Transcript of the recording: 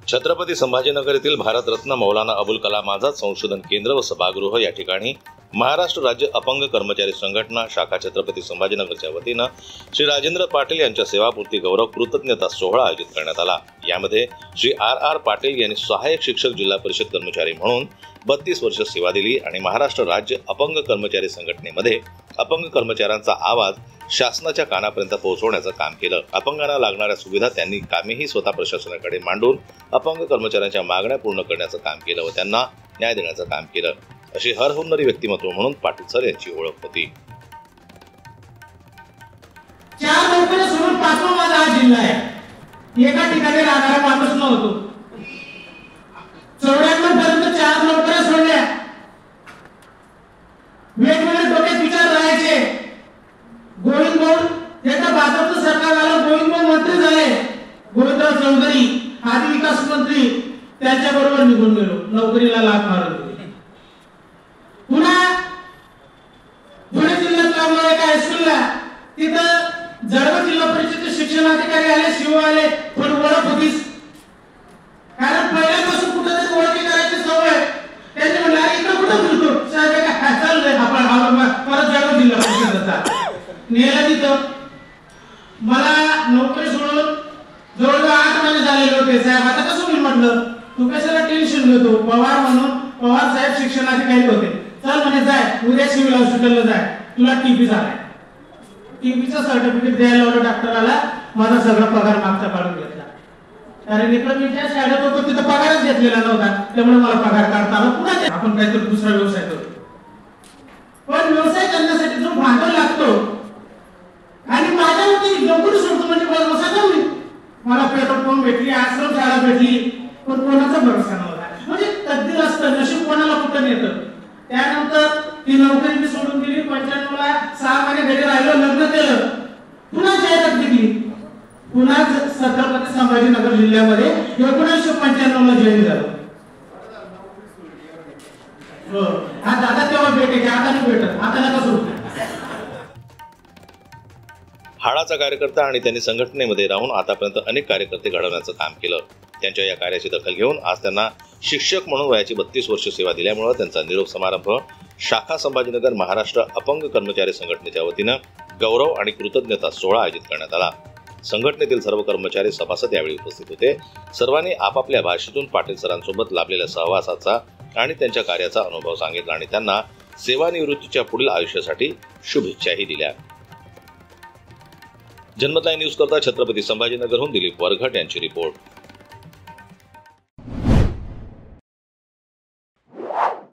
छत्रपती संभाजीनगर येथील भारतरत्न मौलाना अबुल कलाम आझाद संशोधन केंद्र व सभागृह या ठिकाणी महाराष्ट्र राज्य अपंग कर्मचारी संघटना शाखा छत्रपती संभाजीनगरच्या वतीनं श्री राजेंद्र पाटील यांच्या सेवापूर्ती गौरव कृतज्ञता सोहळा आयोजित करण्यात आला। यामध्ये श्री आर पाटील यांनी सहाय्यक शिक्षक जिल्हा परिषद कर्मचारी म्हणून 32 वर्ष सेवा दिली आणि महाराष्ट्र राज्य अपंग कर्मचारी संघटनेमध्ये अपंग कर्मचाऱ्यांचा आवाज शासनाच्या कानापर्यंत पोहोचवण्याचं काम केलं। अपंगांना लागणाऱ्या सुविधा त्यांनी कामेही स्वतः प्रशासनाकडे मांडून अपंग कर्मचाऱ्यांच्या मागण्या पूर्ण करण्याचं काम केलं व त्यांना न्याय देण्याचं काम केलं, अशी हरहुन्नरी व्यक्तिमत्व म्हणून पाटील सर यांची ओळख होती। 4 नोकऱ्या सोडून 5वा माझा हा जिल्हा आहे। एका ठिकाणी राहणारा माणूस नव्हतो। 94 पर्यंत 4 नोकऱ्या सोडल्या। वेगवेगळे डोक्यात विचार राहायचे। गोविंद भाऊ त्याच्या भाजपचं सरकार आलं, गोविंद भाऊ मंत्री झाले। गोविंदराव चौधरी आदी विकास मंत्री त्यांच्या बरोबर निघून गेलो, नोकरीला लाथ मारून दिली। पुन्हा पुणे जिल्ह्यात लागलो एका हायस्कूलला, तिथं जळगाव जिल्हा परिषदेचे शिक्षणाधिकारी आले, शिव आले, पण ओळख होतीच, कारण पहिल्यापासून कुठेतरी ओळखी करायची सवय। त्यांनी म्हणलं इकडे कुठं फिरतो साहेब, काय चाललंय आपण परत जळगाव जिल्हा परिषदेचा नेला तिथं। मला नोकरी सोडून जवळजवळ 8 महिने झालेले होते। साहेब आता कसं मी म्हटलं तू कशाला टेन्शन घेतो, पवार म्हणून पवार साहेब शिक्षणाधिकारी होते, चल म्हणे जाय उद्या सिव्हिल हॉस्पिटलला जाय, तुला टीबी झालाय। टीबीचं सर्टिफिकेट द्यायला लावलं डॉक्टराला, माझा सगळा पगार मागचा काढून घेतला, कारण इकडे मी ज्या शाळेत होतो तिथं पगारच घेतलेला नव्हता, त्यामुळे मला पगार काढता आला। पुन्हा आपण काहीतरी दुसरा व्यवसाय करतो, पण व्यवसाय करण्यासाठी जो भांडवल लागतो आणि माझ्यावरती नोकरी सोडतो म्हणजे भरोसा नाही। मला पेट्रोल पंप भेटली, आश्रम शाळा भेटली, पण कोणाचा भरोसा नव्हता। म्हणजे तकदीर असतं, नशीब कोणाला कुठं नेतं। त्यानंतर ती नोकरी मी सोडून दिली। 95 ला 6 महिने घरी राहिलो, लग्न केलं, पुन्हा जाहिरात दिली, पुन्हा छत्रपती संभाजीनगर जिल्ह्यामध्ये 1995 ला जॉईन झालो। हा दादा तेव्हा भेटायचे, आता नाही भेटत, आता नका सुरू। हाडाचा कार्यकर्ता आणि त्यांनी संघटनेमध्ये राहून आतापर्यंत अनेक कार्यकर्ते घडवण्याचं काम केलं। त्यांच्या या कार्याची दखल घेऊन आज त्यांना शिक्षक म्हणून वयाची 32 वर्ष सेवा दिल्यामुळे त्यांचा निरोप समारंभ शाखा संभाजीनगर महाराष्ट्र अपंग कर्मचारी संघटनेच्या वतीनं गौरव आणि कृतज्ञता सोहळा आयोजित करण्यात आला। संघटनेतील सर्व कर्मचारी सभासद यावेळी उपस्थित होते। सर्वांनी आपापल्या भाषेतून पाटील सरांसोबत लाभलेल्या सहवासाचा आणि त्यांच्या कार्याचा अनुभव सांगितला आणि त्यांना सेवानिवृत्तीच्या पुढील आयुष्यासाठी शुभेच्छाही दिल्या। जनमत लाईव्ह न्यूज करता छत्रपती संभाजीनगरहून दिलीप वरघट यांची रिपोर्ट।